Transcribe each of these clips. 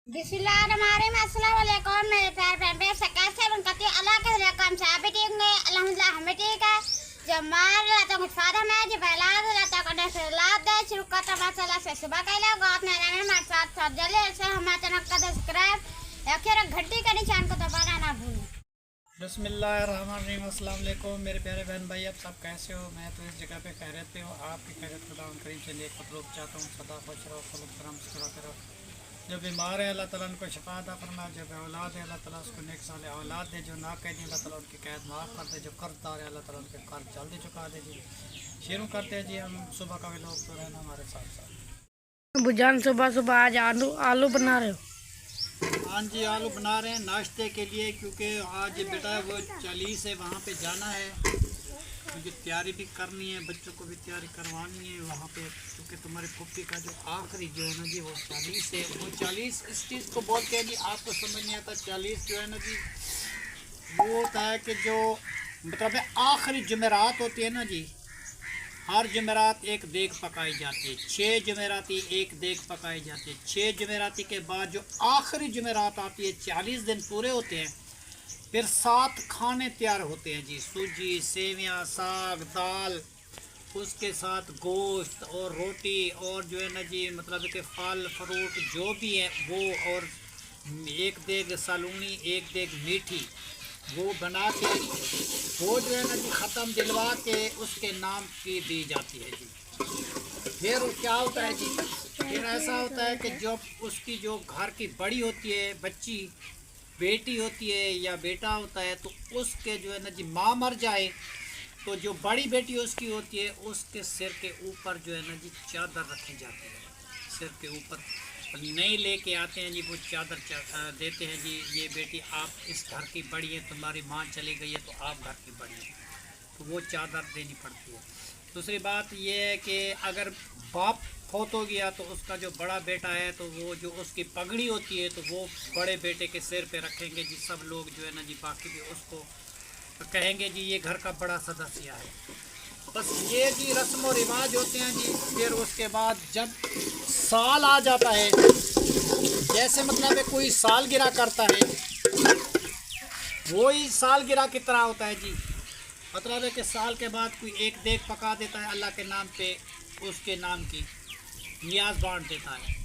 बिस्मिल्लाहिर्रहमानिर्रहीम। अस्सलाम वालेकुम मेरे प्यारे बहन कैसे उनकती अल्लाह के रकम से आप भी ठीक है। अल्हम्दुलिल्लाह हम भी ठीक है। जब मार रहता हूँ फादर में जब औलाद रहता करने से औलाद दे शुरू करता माशाल्लाह से सुबह के लोग आपने हमारे साथ साथ जल्दी से हमारे चैनल का सब्सक्राइब या फिर घंटी का निशान को दबाना ना भूलें। बिस्मिल्लाहिर्रहमानिर्रहीम। अस्सलाम वालेकुम मेरे प्यारे बहन भाई, आप सब कैसे हो? मैं तो इस जगह पे खैरियत पे हूँ। आपकी खैरियत खुदा करीम से नेक मतलूब चाहता हूँ। सदा खुश रहो, खलूक करम मुस्कुराते रहो। जो बीमार है अल्लाह ताला उनको शिफा अता फरमाए। जो औलाद है अल्लाह ताला उसको नेक साल औलाद दे। जो नाकैदी अल्लाह ताला उनकी कैद माफ़ कर दे। जो कर्जदार है अल्लाह ताला उनके कर्ज जल्दी चुका दे। जी शुरू करते हैं जी हम सुबह का भी लोग तो रहना हमारे साथ साथ। बुजान सुबह सुबह आज आलू आलू बना रहे हो? हाँ जी, आलू बना रहे हैं नाश्ते के लिए, क्योंकि आज बेटा वो 40 है वहाँ पे जाना है। मुझे तैयारी भी करनी है, बच्चों को भी तैयारी करवानी है वहाँ पे, क्योंकि तुम्हारी फुप्पी का जो आखिरी जो है ना जी वो 40 है। वो 40 इस चीज़ को बोलते हैं जी, आपको समझ नहीं आता। 40 जो है ना जी वो होता है कि जो मतलब आखिरी जुमेरात होती है ना जी, हर जुमेरात एक देग पकाई जाती है। 6 जुमेराती एक देग पकाई जाती है। 6 जुमेराती के बाद जो आखिरी जुमेरात आती है 40 दिन पूरे होते हैं, फिर 7 खाने तैयार होते हैं जी। सूजी, सेवियाँ, साग, दाल, उसके साथ गोश्त और रोटी और जो है ना जी मतलब कि फल फ्रूट जो भी है वो, और एक देग सालूनी एक देग मीठी, वो बना के वो जो है ना जी ख़त्म दिलवा के उसके नाम की दी जाती है जी। फिर क्या होता है जी, फिर ऐसा होता है कि जो उसकी जो घर की बड़ी होती है बच्ची, बेटी होती है या बेटा होता है, तो उसके जो है ना जी माँ मर जाए तो जो बड़ी बेटी उसकी होती है उसके सिर के ऊपर जो है ना जी चादर रखी जाती है। सिर के ऊपर नहीं लेके आते हैं जी, वो चादर देते हैं जी, ये बेटी आप इस घर की बड़ी है, तुम्हारी माँ चली गई है तो आप घर की बड़ी है, तो वो चादर देनी पड़ती है। दूसरी बात ये है कि अगर बाप फौत हो गया तो उसका जो बड़ा बेटा है तो वो जो उसकी पगड़ी होती है तो वो बड़े बेटे के सिर पे रखेंगे जी। सब लोग जो है ना जी बाकी भी उसको कहेंगे जी ये घर का बड़ा सदस्य है। बस ये जी रस्म और रिवाज होते हैं जी। फिर उसके बाद जब साल आ जाता है, जैसे मतलब कोई सालगिरह करता है, वही सालगिरह की तरह होता है जी। मतलब है कि साल के बाद कोई एक देग पका देता है अल्लाह के नाम पे, उसके नाम की नियाज बांट देता है।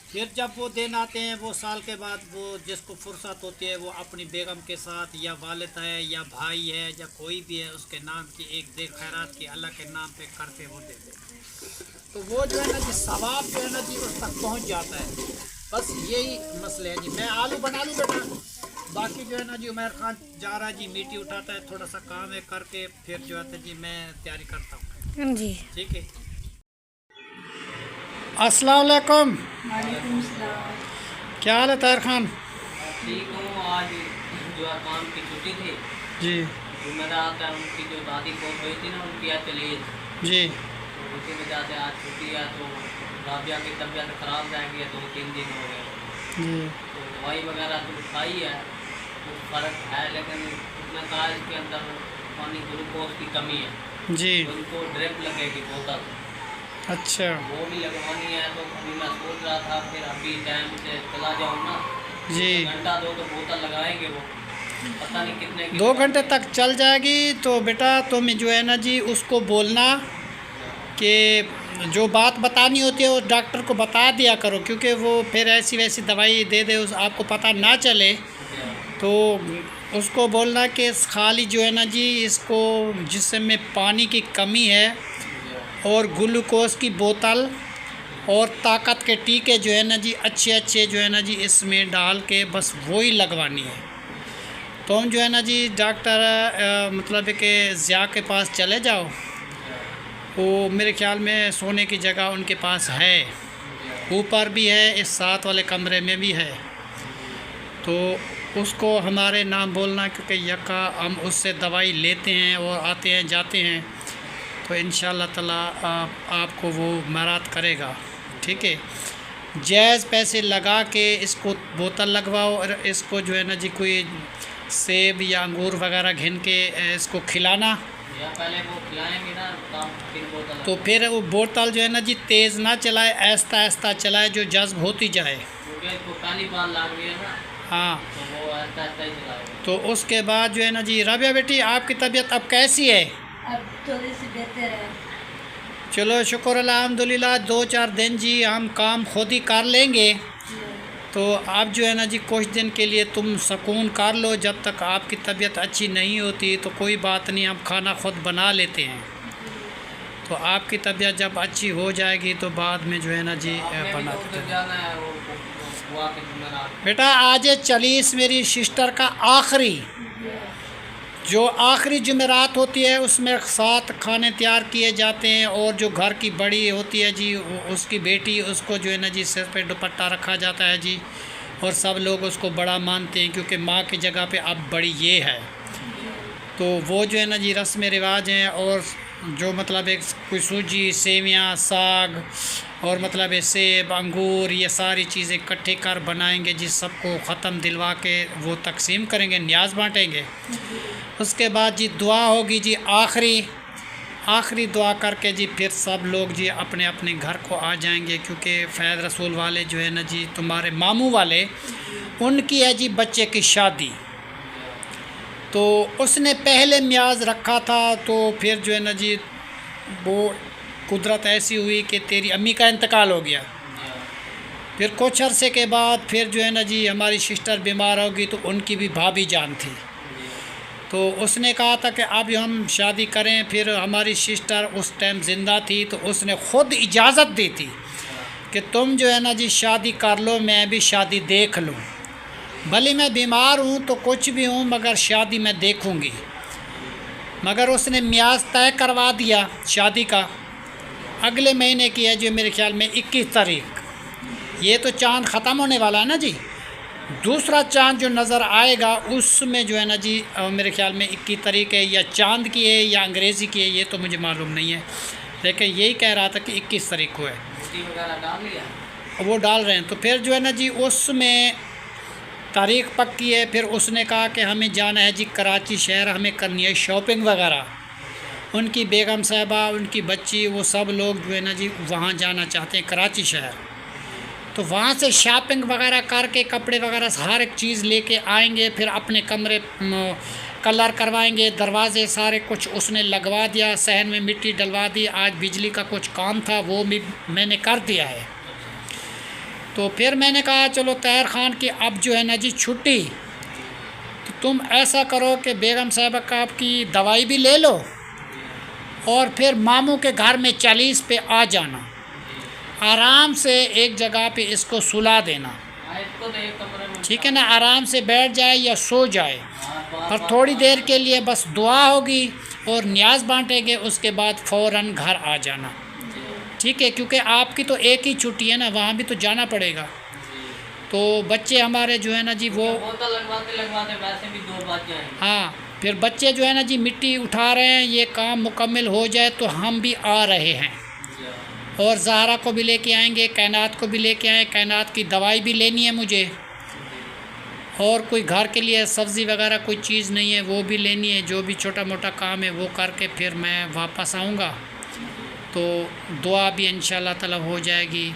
फिर जब वो दिन आते हैं वो साल के बाद, वो जिसको फुर्सत होती है वो अपनी बेगम के साथ या वालिद है या भाई है या कोई भी है उसके नाम की एक देग खैरात की अल्लाह के नाम पे करके वो देते हैं। तो वो जो है ना जी सवाब जो है ना जी उस तक पहुंच जाता है। बस यही मसले है जी। मैं आलू बना लूँ बेटा, बाकी जो है ना जी उमर खान जा रहा है जी, मीठी उठाता है, थोड़ा सा काम है करके फिर जो है जी मैं तैयारी करता हूँ जी ठीक है। अस्सलाम वालेकुम। वालेकुम सलाम। क्या हाल है ताहिर खान? ठीक हूँ। आज जो काम की छुट्टी थी, जी जुमेरात है, उनकी जो दादी को हुई थी ना उनकी आज चली गई, जी तो उसी वजह से आज छुट्टी है। तो राबिया की तबीयत ख़राब रहेगी, 2-3 दिन हो गए, जी तो दवाई वगैरह तो खाई है, कुछ फ़र्क है, लेकिन उसने कहा इसके अंदर पानी ग्लूकोज की कमी है, जी तो उनको ड्रिप लगेगी बोतल, अच्छा वो भी लगवानी है। तो अभी मैं सोच रहा था फिर अभी टाइम से चला जाऊँ ना, जी। घंटा दो तो बोतल लगाएंगे, वो पता नहीं कितने की 2 घंटे तक चल जाएगी। तो बेटा तुम जो है ना जी उसको बोलना कि जो बात बतानी होती है वो डॉक्टर को बता दिया करो, क्योंकि वो फिर ऐसी वैसी दवाई दे दे, उस आपको पता ना चले। तो उसको बोलना कि खाली जो है ना जी इसको जिसम में पानी की कमी है और ग्लूकोज की बोतल और ताकत के टीके जो है ना जी अच्छे अच्छे जो है ना जी इसमें डाल के बस वही लगवानी है। तो हम जो है ना जी डॉक्टर मतलब कि ज़िया के पास चले जाओ, वो मेरे ख्याल में सोने की जगह उनके पास है, ऊपर भी है, इस साथ वाले कमरे में भी है। तो उसको हमारे नाम बोलना, क्योंकि यका हम उससे दवाई लेते हैं और आते हैं जाते हैं, तो इंशाअल्लाह ताला आपको वो मराद करेगा ठीक है। जायज़ पैसे लगा के इसको बोतल लगवाओ और इसको जो है ना जी कोई सेब या अंगूर वगैरह घिन के इसको खिलाना, या पहले वो खिलाएंगे ना फिर बोतल, तो फिर वो बोतल जो है ना जी तेज़ ना चलाए, आहिस्ता आहिस्ता चलाए, जो जज्ब होती जाए। पेज को पहली बार लाग गया ना, हाँ, तो वो ऐसा ऐसा ही चलाएगा। तो उसके बाद जो है ना जी, राबिया बेटी आपकी तबीयत अब कैसी है? अब थोड़ी सी बेहतर है। चलो शुक्र अल्हम्दुलिल्लाह, 2-4 दिन जी हम काम खुद ही कर लेंगे। तो आप जो है ना जी कुछ दिन के लिए तुम सुकून कर लो, जब तक आपकी तबीयत अच्छी नहीं होती तो कोई बात नहीं, हम खाना खुद बना लेते हैं। तो आपकी तबीयत जब अच्छी हो जाएगी तो बाद में जो है ना जी बना तो के जाना है वो बुआ के जुमेरात। बेटा आज 40 मेरी सिस्टर का आखिरी जो आखिरी जुमेरात होती है, उसमें 7 खाने तैयार किए जाते हैं, और जो घर की बड़ी होती है जी उसकी बेटी, उसको जो है ना जी सिर पे दुपट्टा रखा जाता है जी, और सब लोग उसको बड़ा मानते हैं क्योंकि माँ की जगह पे अब बड़ी ये है। तो वो जो है ना जी रस्म रिवाज हैं, और जो मतलब एक कोई सूजी, सेवियाँ, साग और मतलब ये सेब, अंगूर, ये सारी चीज़ें इकट्ठे कर बनाएंगे जी, सबको ख़त्म दिलवा के वो तकसीम करेंगे, न्याज बांटेंगे। उसके बाद जी दुआ होगी जी, आखिरी दुआ करके जी फिर सब लोग जी अपने अपने घर को आ जाएंगे, क्योंकि फ़ैज़ रसूल वाले जो है ना जी तुम्हारे मामू वाले, उनकी है जी बच्चे की शादी। तो उसने पहले म्याज रखा था, तो फिर जो है ना जी वो कुदरत ऐसी हुई कि तेरी अम्मी का इंतकाल हो गया। फिर कुछ अरसे के बाद फिर जो है ना जी हमारी सिस्टर बीमार होगी, तो उनकी भी भाभी जान थी। तो उसने कहा था कि अब हम शादी करें। फिर हमारी सिस्टर उस टाइम ज़िंदा थी, तो उसने ख़ुद इजाज़त दी थी कि तुम जो है ना जी शादी कर लो, मैं भी शादी देख लूँ, भले मैं बीमार हूँ तो कुछ भी हूँ, मगर शादी मैं देखूँगी। मगर उसने म्याज तय करवा दिया शादी का, अगले महीने की है जो मेरे ख्याल में 21 तारीख। ये तो चाँद ख़त्म होने वाला है ना जी, दूसरा चाँद जो नज़र आएगा उसमें जो है ना जी मेरे ख्याल में 21 तारीख है, या चाँद की है या अंग्रेज़ी की है, ये तो मुझे मालूम नहीं है, लेकिन यही कह रहा था कि 21 तारीख को है। वगैरह डाल लिया, वो डाल रहे हैं। तो फिर जो है ना जी उसमें तारीख़ पक्की है। फिर उसने कहा कि हमें जाना है जी कराची शहर, हमें करनी है शॉपिंग वगैरह। उनकी बेगम साहबा, उनकी बच्ची, वो सब लोग जो है ना जी वहाँ जाना चाहते हैं कराची शहर। तो वहाँ से शॉपिंग वगैरह करके कपड़े वगैरह हर एक चीज़ लेके आएंगे। फिर अपने कमरे कलर करवाएंगे, दरवाज़े सारे कुछ उसने लगवा दिया, सहन में मिट्टी डलवा दी। आज बिजली का कुछ काम था, वो भी मैंने कर दिया है। तो फिर मैंने कहा चलो तैयार ख़ान की अब जो है ना जी छुट्टी, तो तुम ऐसा करो कि बेगम साहबा का आपकी दवाई भी ले लो, और फिर मामू के घर में 40 पे आ जाना, आराम से एक जगह पे इसको सुला देना, इसको तो एक कमरे में ठीक है ना, आराम से बैठ जाए या सो जाए। और थोड़ी देर के लिए बस दुआ होगी और न्याज बांटेंगे, उसके बाद फ़ौरन घर आ जाना, ठीक है, क्योंकि आपकी तो एक ही छुट्टी है ना, वहाँ भी तो जाना पड़ेगा। तो बच्चे हमारे जो है ना जी वो बोतल लगवाते लगवाते वैसे भी 2 बज जाएंगे। हाँ, फिर बच्चे जो है ना जी मिट्टी उठा रहे हैं, ये काम मुकम्मल हो जाए तो हम भी आ रहे हैं, और ज़हरा को भी लेके आएंगे, कायनात को भी लेके आए, कायनात की दवाई भी लेनी है मुझे, और कोई घर के लिए सब्ज़ी वगैरह कोई चीज़ नहीं है वो भी लेनी है। जो भी छोटा मोटा काम है वो करके फिर मैं वापस आऊँगा। तो दुआ भी इंशाअल्लाह ताला हो जाएगी।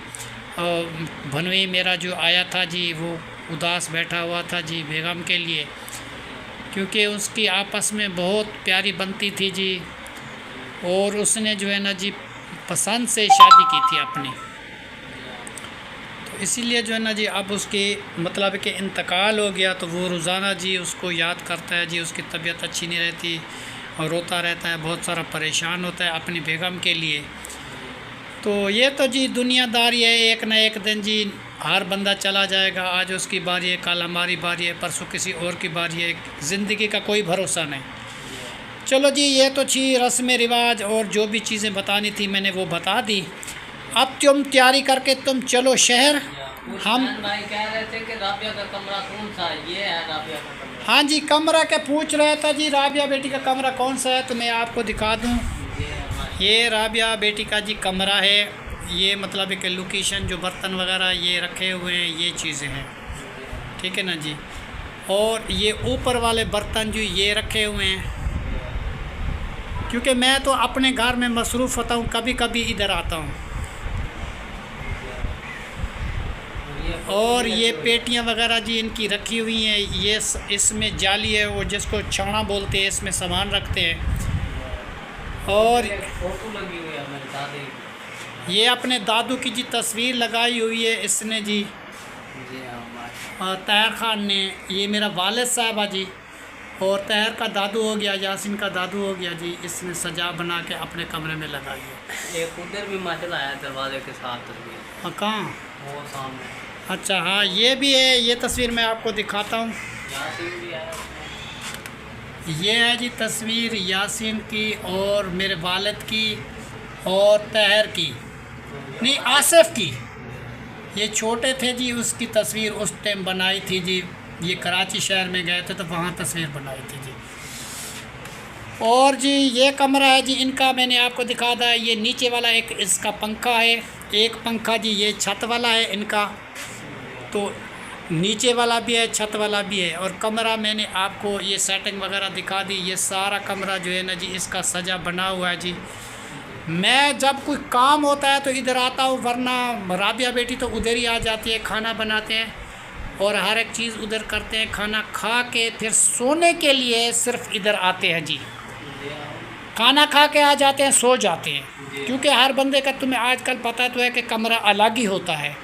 और भनवी मेरा जो आया था जी वो उदास बैठा हुआ था जी बेगम के लिए, क्योंकि उसकी आपस में बहुत प्यारी बनती थी जी, और उसने जो है ना जी पसंद से शादी की थी अपनी। तो इसीलिए जो है ना जी अब उसकी मतलब कि इंतकाल हो गया, तो वो रोज़ाना जी उसको याद करता है जी, उसकी तबीयत अच्छी नहीं रहती और रोता रहता है, बहुत सारा परेशान होता है अपनी बेगम के लिए। तो ये तो जी दुनियादारी है, एक ना एक दिन जी हर बंदा चला जाएगा। आज उसकी बारी है, कल हमारी बारी है, परसों किसी और की बारी है। ज़िंदगी का कोई भरोसा नहीं। चलो जी ये तो थी रस्म रिवाज, और जो भी चीज़ें बतानी थी मैंने वो बता दी। अब तुम तैयारी करके तुम चलो शहर। हम भाई कह रहे थे कि राबिया का कमरा कौन सा है? ये है राबिया का कमरा। हाँ जी कमरा के पूछ रहा था जी, राबिया बेटी का कमरा कौन सा है, तो मैं आपको दिखा दूँ। ये राबिया बेटी का जी कमरा है। ये मतलब एक लोकेशन, जो बर्तन वगैरह ये रखे हुए हैं ये चीज़ें हैं, ठीक है ना जी। और ये ऊपर वाले बर्तन जो ये रखे हुए हैं, क्योंकि मैं तो अपने घर में मसरूफ़ होता हूँ, कभी कभी इधर आता हूँ। और ये पेटियां वगैरह जी इनकी रखी हुई हैं। ये इसमें जाली है, वो जिसको छाना बोलते हैं, इसमें सामान रखते हैं। और फोटो लगी हुई है मेरे दादी की। ये अपने दादू की जी तस्वीर लगाई हुई है इसने जी, जी हाँ। तैर खान ने। ये मेरा वालिद साहब है जी, और तैर का दादू हो गया, यासिन का दादू हो गया जी। इसने सजा बना के अपने कमरे में लगाई है। एक उधर भी माशाल्लाह है दरवाजे के साथ तस्वीर, हाँ कहाँ? वो सामने अच्छा हाँ, ये भी है। ये तस्वीर मैं आपको दिखाता हूँ। यासीन भी आया उसमें। ये है जी तस्वीर यासिन की और मेरे वालिद की और तहर की, नहीं आसिफ की। ये छोटे थे जी, उसकी तस्वीर उस टाइम बनाई थी जी। ये कराची शहर में गए थे तो वहाँ तस्वीर बनाई थी जी। और जी ये कमरा है जी इनका, मैंने आपको दिखा था। ये नीचे वाला एक इसका पंखा है, एक पंखा जी ये छत वाला है इनका, तो नीचे वाला भी है, छत वाला भी है। और कमरा मैंने आपको ये सेटिंग वगैरह दिखा दी। ये सारा कमरा जो है ना जी इसका सजा बना हुआ है जी। मैं जब कोई काम होता है तो इधर आता हूँ, वरना राबिया बेटी तो उधर ही आ जाती है, खाना बनाते हैं और हर एक चीज़ उधर करते हैं। खाना खा के फिर सोने के लिए सिर्फ इधर आते हैं जी। खाना खा के आ जाते हैं, सो जाते हैं, क्योंकि हर बंदे का तुम्हें आजकल पता तो है कि कमरा अलग ही होता है।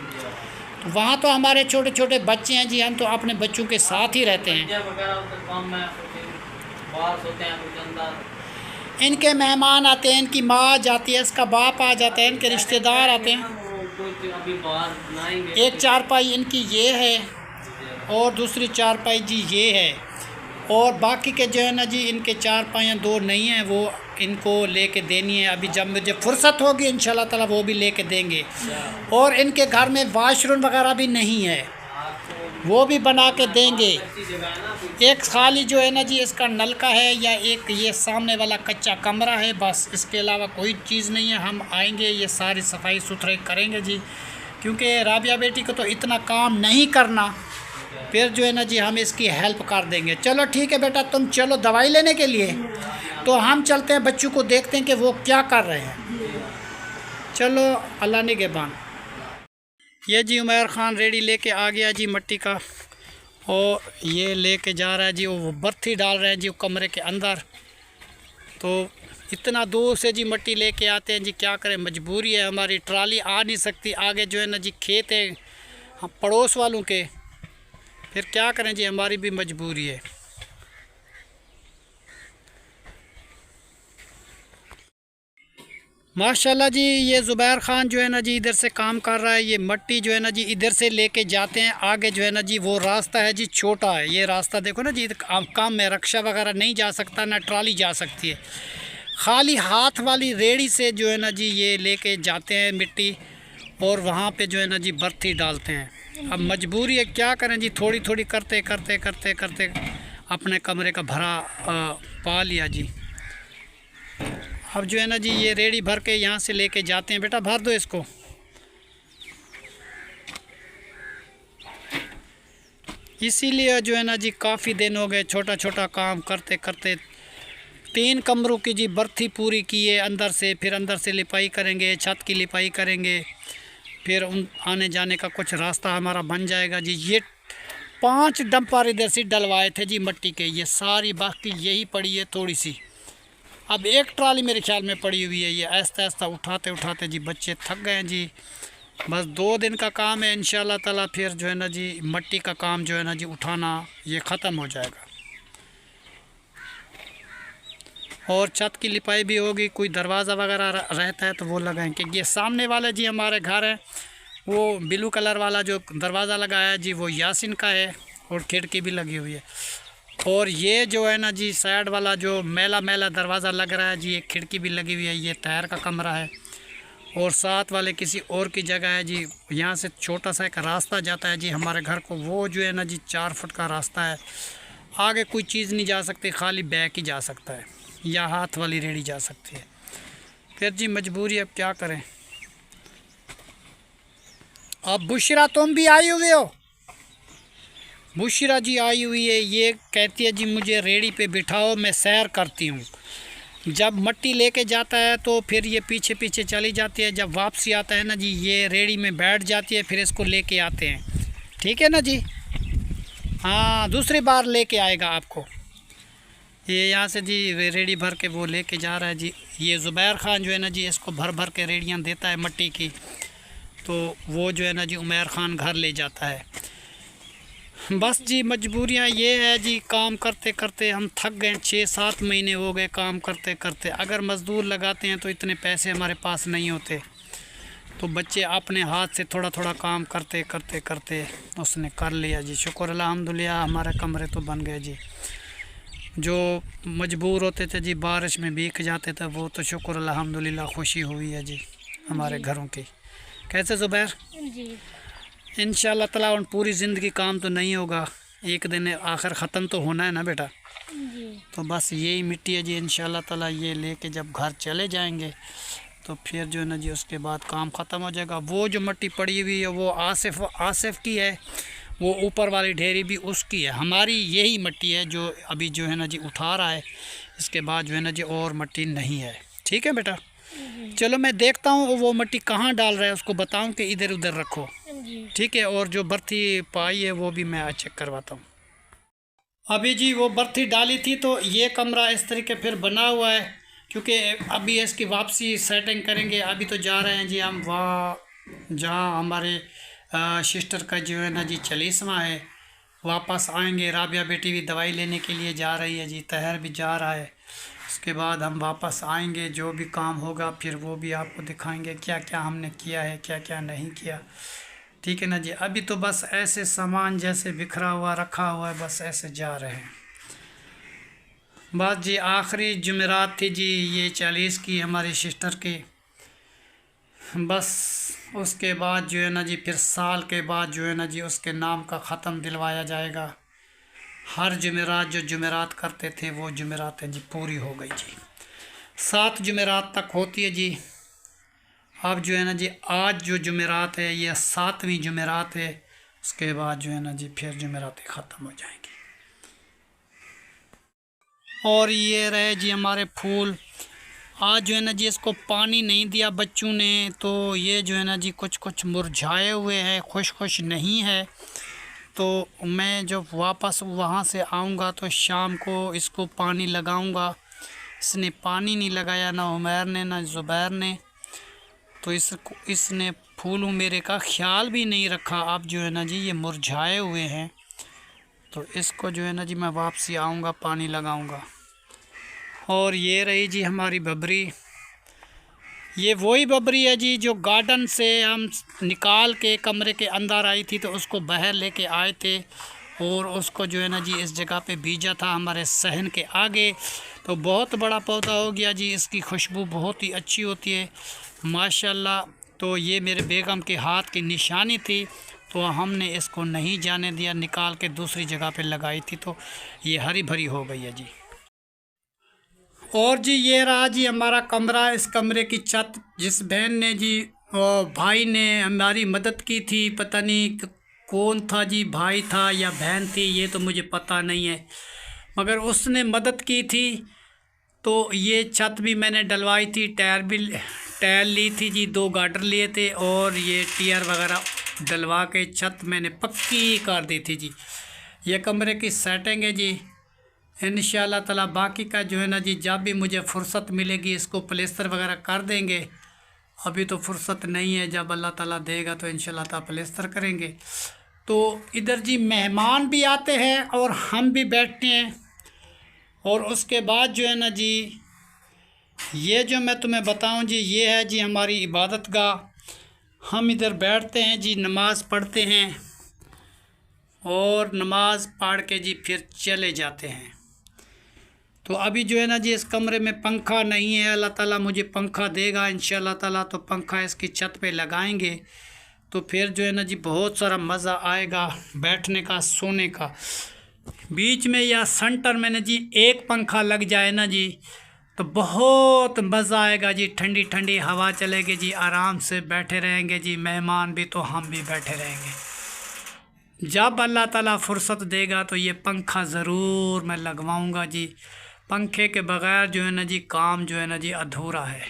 तो वहाँ तो हमारे छोटे छोटे बच्चे हैं जी, हम तो अपने बच्चों के साथ ही रहते हैं। इनके मेहमान आते हैं, इनकी माँ आ जाती है, इसका बाप आ जाता है, इनके रिश्तेदार आते हैं। एक चारपाई इनकी ये है और दूसरी चारपाई जी ये है, और बाकी के जो है ना जी इनके चारपाइयाँ दो नहीं हैं, वो इनको लेके देनी है। अभी जब मुझे फुर्सत होगी इंशाल्लाह ताला वो भी लेके देंगे। और इनके घर में वाशरूम वगैरह भी नहीं है, वो भी बना के देंगे। एक खाली जो है ना जी इसका नलका है, या एक ये सामने वाला कच्चा कमरा है, बस। इसके अलावा कोई चीज़ नहीं है। हम आएंगे, ये सारी सफाई सुथराई करेंगे जी, क्योंकि राबिया बेटी को तो इतना काम नहीं करना। फिर जो है ना जी हम इसकी हेल्प कर देंगे। चलो ठीक है बेटा, तुम चलो दवाई लेने के लिए, तो हम चलते हैं, बच्चों को देखते हैं कि वो क्या कर रहे हैं। चलो अल्लाह निगहबान। ये जी उमर ख़ान रेडी लेके आ गया जी मट्टी का, और ये लेके जा रहा है जी, वो बर्थी डाल रहे हैं जी कमरे के अंदर। तो इतना दूर से जी मट्टी लेके आते हैं जी, क्या करें, मजबूरी है हमारी, ट्राली आ नहीं सकती। आगे जो है ना जी खेत है हम पड़ोस वालों के, फिर क्या करें जी, हमारी भी मजबूरी है। माशाल्लाह जी ये ज़ुबैर ख़ान जो है ना जी इधर से काम कर रहा है। ये मट्टी जो है ना जी इधर से लेके जाते हैं। आगे जो है ना जी वो रास्ता है जी, छोटा है ये रास्ता, देखो ना जी, काम में रक्षा वगैरह नहीं जा सकता, ना ट्राली जा सकती है। खाली हाथ वाली रेड़ी से जो है ना जी ये लेके जाते हैं मिट्टी, और वहाँ पे जो है ना जी बर्थी डालते हैं। अब मजबूरी है, क्या करें जी, थोड़ी थोड़ी करते करते करते करते अपने कमरे का भरा पा लिया जी। अब जो है ना जी ये रेडी भर के यहाँ से लेके जाते हैं। बेटा भर दो इसको। इसीलिए जो है ना जी काफ़ी दिन हो गए छोटा छोटा काम करते करते। 3 कमरों की जी बर्थी पूरी की है अंदर से, फिर अंदर से लिपाई करेंगे, छत की लिपाई करेंगे, फिर उन आने जाने का कुछ रास्ता हमारा बन जाएगा जी। ये 5 डंपर इधर से डलवाए थे जी मट्टी के, ये सारी बाकी यही पड़ी है थोड़ी सी। अब एक ट्राली मेरे ख्याल में पड़ी हुई है। ये आहिस्ता आहिस्ता उठाते उठाते जी बच्चे थक गए हैं जी। बस 2 दिन का काम है इंशाल्लाह ताला, फिर जो है ना जी मट्टी का काम जो है ना जी उठाना ये ख़त्म हो जाएगा, और छत की लिपाई भी होगी। कोई दरवाज़ा वगैरह रहता है तो वो लगाएंगे। ये सामने वाला जी हमारे घर है, वो ब्लू कलर वाला जो दरवाज़ा लगाया है जी वो यासिन का है, और खिड़की भी लगी हुई है। और ये जो है ना जी साइड वाला जो मेला मेला दरवाज़ा लग रहा है जी, ये खिड़की भी लगी हुई है। ये तैर का कमरा है, और साथ वाले किसी और की जगह है जी। यहाँ से छोटा सा एक रास्ता जाता है जी हमारे घर को, वो जो है ना जी 4 फुट का रास्ता है। आगे कोई चीज़ नहीं जा सकती, खाली बैग ही जा सकता है, या हाथ वाली रेड़ी जा सकती है। फिर जी मजबूरी, अब क्या करें। अब बुशरा तुम भी आई हुए हो? बुशरा जी आई हुई है, ये कहती है जी मुझे रेड़ी पे बिठाओ, मैं सैर करती हूँ। जब मट्टी लेके जाता है तो फिर ये पीछे पीछे चली जाती है, जब वापसी आता है ना जी ये रेड़ी में बैठ जाती है, फिर इसको लेके आते हैं। ठीक है ना जी। हाँ, दूसरी बार लेके आएगा आपको। ये यहाँ से जी रेडी भर के वो लेके जा रहा है जी। ये ज़ुबैर ख़ान जो है ना जी, इसको भर भर के रेडियाँ देता है मट्टी की, तो वो जो है ना जी उमैर ख़ान घर ले जाता है। बस जी मजबूरियाँ ये है जी, काम करते करते हम थक गए। 6-7 महीने हो गए काम करते करते। अगर मज़दूर लगाते हैं तो इतने पैसे हमारे पास नहीं होते, तो बच्चे अपने हाथ से थोड़ा थोड़ा काम करते करते करते उसने कर लिया जी। शुक्र अल्हम्दुलिल्लाह, हमारे कमरे तो बन गए जी। जो मजबूर होते थे जी, बारिश में भीग जाते थे, वो तो शुक्र अल्हम्दुलिल्लाह खुशी हुई है जी हमारे घरों की। कैसे ज़ुबैर? जी इंशाल्लाह ताला उन पूरी ज़िंदगी काम तो नहीं होगा, एक दिन आखिर ख़त्म तो होना है ना बेटा। जी तो बस यही मिट्टी है जी। इंशाल्लाह ताला ये लेके जब घर चले जाएंगे तो फिर जो है ना जी उसके बाद काम ख़त्म हो जाएगा। वो जो मिट्टी पड़ी हुई है वो आसिफ की है, वो ऊपर वाली ढेरी भी उसकी है। हमारी यही मिट्टी है जो अभी जो है ना जी उठा रहा है। इसके बाद जो है ना जी और मिट्टी नहीं है। ठीक है बेटा, चलो मैं देखता हूँ वो मिट्टी कहाँ डाल रहा है, उसको बताऊँ कि इधर उधर रखो। जी ठीक है, और जो बर्थी पाई है वो भी मैं चेक करवाता हूँ। अभी जी वो बर्थी डाली थी तो ये कमरा इस तरीके फिर बना हुआ है, क्योंकि अभी इसकी वापसी सेटिंग करेंगे। अभी तो जा रहे हैं जी हम वहाँ जहाँ हमारे सिस्टर का जो है ना जी 40वां है, वापस आएंगे। राबिया बेटी भी दवाई लेने के लिए जा रही है जी, तहर भी जा रहा है। उसके बाद हम वापस आएंगे, जो भी काम होगा फिर वो भी आपको दिखाएंगे, क्या क्या हमने किया है क्या क्या नहीं किया। ठीक है ना जी। अभी तो बस ऐसे सामान जैसे बिखरा हुआ रखा हुआ है, बस ऐसे जा रहे हैं। बस जी आखिरी जुमेरात थी जी ये 40 की हमारी सिस्टर की। बस उसके बाद जो है ना जी फिर साल के बाद जो है ना जी उसके नाम का ख़त्म दिलवाया जाएगा। हर जुमेरात जो जुमेरात करते थे वो जुमेरातें जी पूरी हो गई जी। 7 जुमेरात तक होती है जी। अब जो है ना जी आज जो जुमेरात है ये 7वीं जुमेरात है। उसके बाद जो है ना जी फिर जुमेरातें ख़त्म हो जाएंगी। और ये रहे जी हमारे फूल। आज जो है ना जी इसको पानी नहीं दिया बच्चों ने, तो ये जो है ना जी कुछ कुछ मुरझाए हुए हैं, खुश नहीं है। तो मैं जब वापस वहाँ से आऊँगा तो शाम को इसको पानी लगाऊँगा। इसने पानी नहीं लगाया, ना उमैर ने ना ज़ुबैर ने, तो इसने फूलों मेरे का ख्याल भी नहीं रखा। अब जो है ना जी ये मुरझाए हुए हैं, तो इसको जो है ना जी मैं वापसी आऊँगा पानी लगाऊँगा। और ये रही जी हमारी बबरी। ये वही बबरी है जी जो गार्डन से हम निकाल के कमरे के अंदर आई थी, तो उसको बाहर लेके आए थे और उसको जो है ना जी इस जगह पे बीजा था हमारे सहन के आगे। तो बहुत बड़ा पौधा हो गया जी। इसकी खुशबू बहुत ही अच्छी होती है माशाल्लाह। तो ये मेरे बेगम के हाथ की निशानी थी, तो हमने इसको नहीं जाने दिया, निकाल के दूसरी जगह पे लगाई थी, तो ये हरी भरी हो गई है जी। और जी ये रहा जी हमारा कमरा। इस कमरे की छत जिस बहन ने जी भाई ने हमारी मदद की थी, पता नहीं कौन था जी, भाई था या बहन थी, ये तो मुझे पता नहीं है, मगर उसने मदद की थी। तो ये छत भी मैंने डलवाई थी, टायर ली थी जी, 2 गार्डर लिए थे और ये टियर वगैरह डलवा के छत मैंने पक्की कर दी थी जी। ये कमरे की सेटिंग है जी। इंशाल्लाह ताला बाकी का जो है ना जी जब भी मुझे फ़ुर्सत मिलेगी इसको प्लेस्तर वगैरह कर देंगे। अभी तो फ़ुर्सत नहीं है, जब अल्लाह ताला देगा तो इंशाल्लाह ताला प्लेस्तर करेंगे। तो इधर जी मेहमान भी आते हैं और हम भी बैठते हैं। और उसके बाद जो है ना जी ये जो मैं तुम्हें बताऊं जी, ये है जी हमारी इबादत गाह। हम इधर बैठते हैं जी, नमाज़ पढ़ते हैं और नमाज़ पढ़ के जी फिर चले जाते हैं। तो अभी जो है ना जी इस कमरे में पंखा नहीं है, अल्लाह ताला मुझे पंखा देगा इंशाल्लाह ताला, तो पंखा इसकी छत पे लगाएंगे, तो फिर जो है ना जी बहुत सारा मज़ा आएगा बैठने का, सोने का। बीच में या सेंटर में ना जी एक पंखा लग जाए ना जी तो बहुत मज़ा आएगा जी। ठंडी ठंडी हवा चलेगी जी, आराम से बैठे रहेंगे जी, मेहमान भी तो हम भी बैठे रहेंगे। जब अल्लाह ताला फ़ुर्सत देगा तो ये पंखा ज़रूर मैं लगवाऊंगा जी। पंखे के बग़ैर जो है ना जी काम जो है ना जी अधूरा है।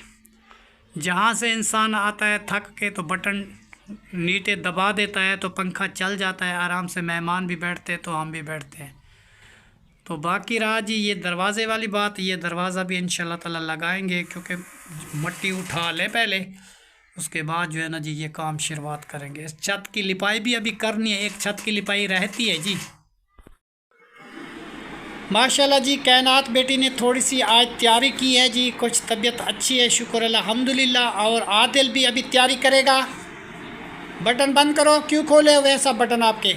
जहाँ से इंसान आता है थक के तो बटन नीचे दबा देता है तो पंखा चल जाता है, आराम से मेहमान भी बैठते हैं तो हम भी बैठते हैं। तो बाकी रहा जी ये दरवाज़े वाली बात, ये दरवाज़ा भी इंशाल्लाह ताला लगाएंगे, क्योंकि मट्टी उठा ले पहले, उसके बाद जो है ना जी ये काम शुरुआत करेंगे। इस छत की लिपाई भी अभी करनी है, एक छत की लिपाई रहती है जी। माशाल्लाह जी कायनात बेटी ने थोड़ी सी आज तैयारी की है जी, कुछ तबीयत अच्छी है शुक्र अल्हम्दुलिल्लाह। और आदिल भी अभी तैयारी करेगा। बटन बंद करो, क्यों खोले हुए सब बटन आपके।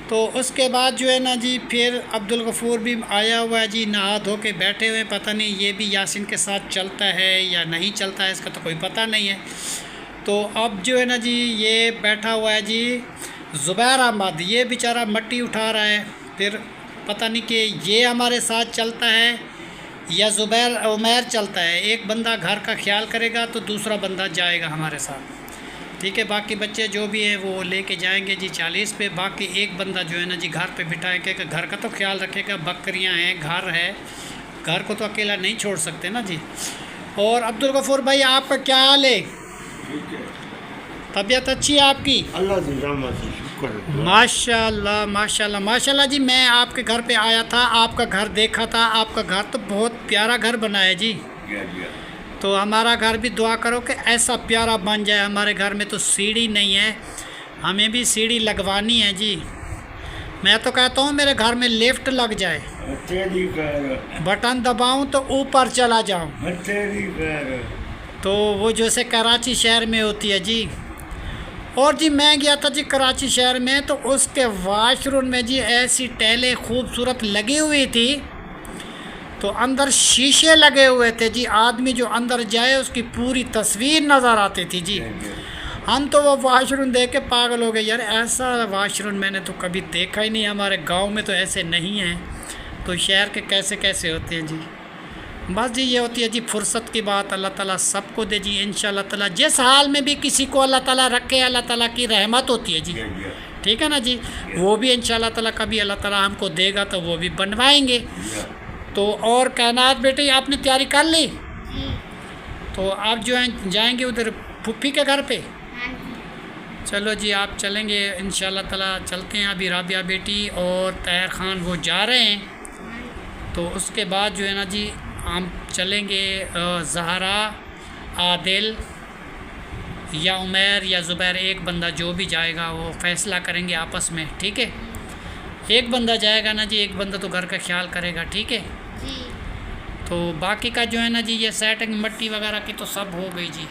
तो उसके बाद जो है ना जी फिर अब्दुल गफूर भी आया हुआ है जी, नहा धो के बैठे हुए, पता नहीं ये भी यासिन के साथ चलता है या नहीं चलता है, इसका तो कोई पता नहीं है। तो अब जो है ना जी ये बैठा हुआ है जी ज़ुबैर अहमद, ये बेचारा मट्टी उठा रहा है। फिर पता नहीं कि ये हमारे साथ चलता है या ज़ुबैर उमैर चलता है। एक बंदा घर का ख्याल करेगा तो दूसरा बंदा जाएगा हमारे साथ, ठीक है। बाकी बच्चे जो भी हैं वो लेके जाएंगे जी 40 पे। बाकी एक बंदा जो है ना जी घर पे बिठाएंगे कि घर का तो ख्याल रखेगा, बकरियां हैं, घर है, घर को तो अकेला नहीं छोड़ सकते ना जी। और अब्दुल गफूर भाई आपका क्या हाल है? तबीयत अच्छी है आपकी? अल्लाह की रहमत से शुक्र है। माशाल्लाह माशाल्लाह माशाल्लाह जी। मैं आपके घर पे आया था, आपका घर देखा था, आपका घर तो बहुत प्यारा घर बना है जी। तो हमारा घर भी दुआ करो कि ऐसा प्यारा बन जाए। हमारे घर में तो सीढ़ी नहीं है, हमें भी सीढ़ी लगवानी है जी। मैं तो कहता हूँ मेरे घर में लिफ्ट लग जाए, बटन दबाऊँ तो ऊपर चला जाऊँ। तो वो जैसे कराची शहर में होती है जी। और जी मैं गया था जी कराची शहर में, तो उसके वाशरूम में जी ऐसी टाइलें खूबसूरत लगी हुई थी, तो अंदर शीशे लगे हुए थे जी। आदमी जो अंदर जाए उसकी पूरी तस्वीर नज़र आती थी जी। हम तो वो वाशरूम देख के पागल हो गए, यार ऐसा वाशरूम मैंने तो कभी देखा ही नहीं, हमारे गांव में तो ऐसे नहीं हैं। तो शहर के कैसे कैसे होते हैं जी। बस जी ये होती है जी फुर्सत की बात, अल्लाह ताला सबको दे जी इंशाल्लाह ताला। जिस हाल में भी किसी को अल्लाह ताला रखे, अल्लाह ताला की रहमत होती है जी, ठीक है ना जी। वो भी इंशाल्लाह ताला कभी अल्लाह ताला हमको देगा तो वो भी बनवाएंगे। तो और कायनात बेटे आपने तैयारी कर ली? तो आप जो है जाएंगे उधर फुप्पी के घर पे? चलो जी आप चलेंगे इंशाल्लाह ताला, चलते हैं। अभी राबिया बेटी और तैर खान वो जा रहे हैं, तो उसके बाद जो है ना जी हम चलेंगे ज़हरा, आदिल या उमैर या ज़ुबैर, एक बंदा जो भी जाएगा वो फ़ैसला करेंगे आपस में, ठीक है। एक बंदा जाएगा ना जी, एक बंदा तो घर का ख्याल करेगा, ठीक है जी। तो बाकी का जो है ना जी ये सेटिंग मट्टी वगैरह की तो सब हो गई जी।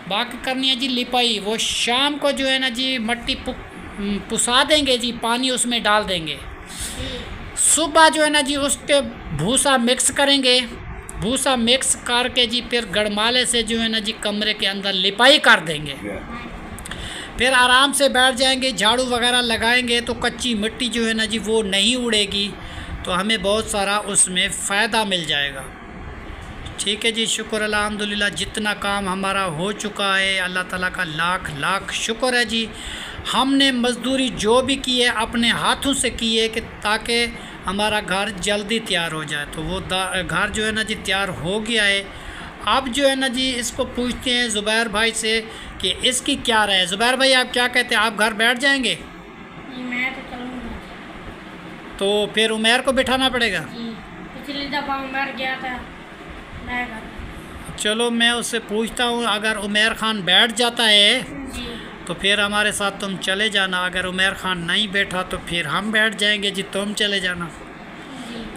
बाकी करनी है जी लिपाई। वो शाम को जो है ना जी मट्टी पुसा देंगे जी, पानी उसमें डाल देंगे। सुबह जो है ना जी उसके भूसा मिक्स करेंगे, भूसा मिक्स करके जी फिर गड़माले से जो है ना जी कमरे के अंदर लिपाई कर देंगे। फिर आराम से बैठ जाएंगे, झाड़ू वगैरह लगाएंगे तो कच्ची मिट्टी जो है ना जी वो नहीं उड़ेगी, तो हमें बहुत सारा उसमें फ़ायदा मिल जाएगा, ठीक है जी। शुक्र अल्हम्दुलिल्लाह जितना काम हमारा हो चुका है अल्लाह ताला का लाख लाख शुक्र है जी। हमने मज़दूरी जो भी की है अपने हाथों से की है कि ताकि हमारा घर जल्दी तैयार हो जाए। तो वो घर जो है ना जी तैयार हो गया है। अब जो है ना जी इसको पूछते हैं ज़ुबैर भाई से कि इसकी क्या राय है। ज़ुबैर भाई आप क्या कहते हैं, आप घर बैठ जाएंगे? मैं तो चलूँगा। तो फिर उमैर को बिठाना पड़ेगा? पिछली दफ़ा उमर गया था मैं घर। चलो मैं उससे पूछता हूँ, अगर उमैर खान बैठ जाता है जी तो फिर हमारे साथ तुम चले जाना, अगर उमैर खान नहीं बैठा तो फिर हम बैठ जाएंगे जी, तुम चले जाना।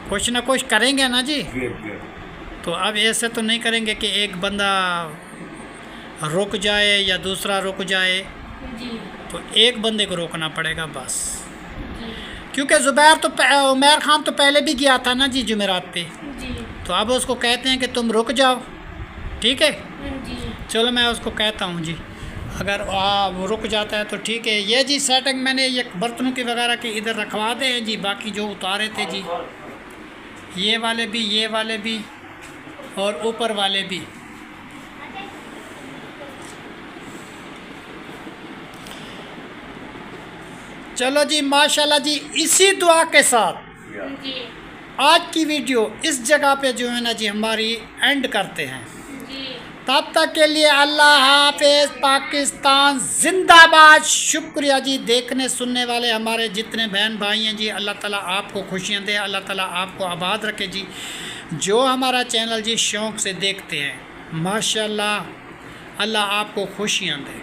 कुछ ना कुछ करेंगे ना जी। तो अब ऐसे तो नहीं करेंगे कि एक बंदा रुक जाए या दूसरा रुक जाए, जी तो एक बंदे को रोकना पड़ेगा बस। क्योंकि ज़ुबैर तो उमैर खान तो पहले भी गया था ना जी जुमेरात पे, जी तो अब उसको कहते हैं कि तुम रुक जाओ, ठीक है। जी चलो मैं उसको कहता हूँ जी, अगर वो रुक जाता है तो ठीक है। ये जी सेटिंग मैंने ये बर्तनों की वगैरह के इधर रखवा दे हैं जी, बाकी जो उतारे थे जी ये वाले भी, ये वाले भी और ऊपर वाले भी। चलो जी माशाल्लाह जी, इसी दुआ के साथ जी आज की वीडियो इस जगह पे जो है ना जी हमारी एंड करते हैं। जी तब तक के लिए अल्लाह हाफिज। पाकिस्तान जिंदाबाद। शुक्रिया जी देखने सुनने वाले हमारे जितने बहन भाई हैं जी, अल्लाह ताला आपको खुशियाँ दे, अल्लाह ताला आपको आबाद रखे जी। जो हमारा चैनल जी शौक़ से देखते हैं, माशाल्लाह, अल्लाह आपको खुशियाँ दे।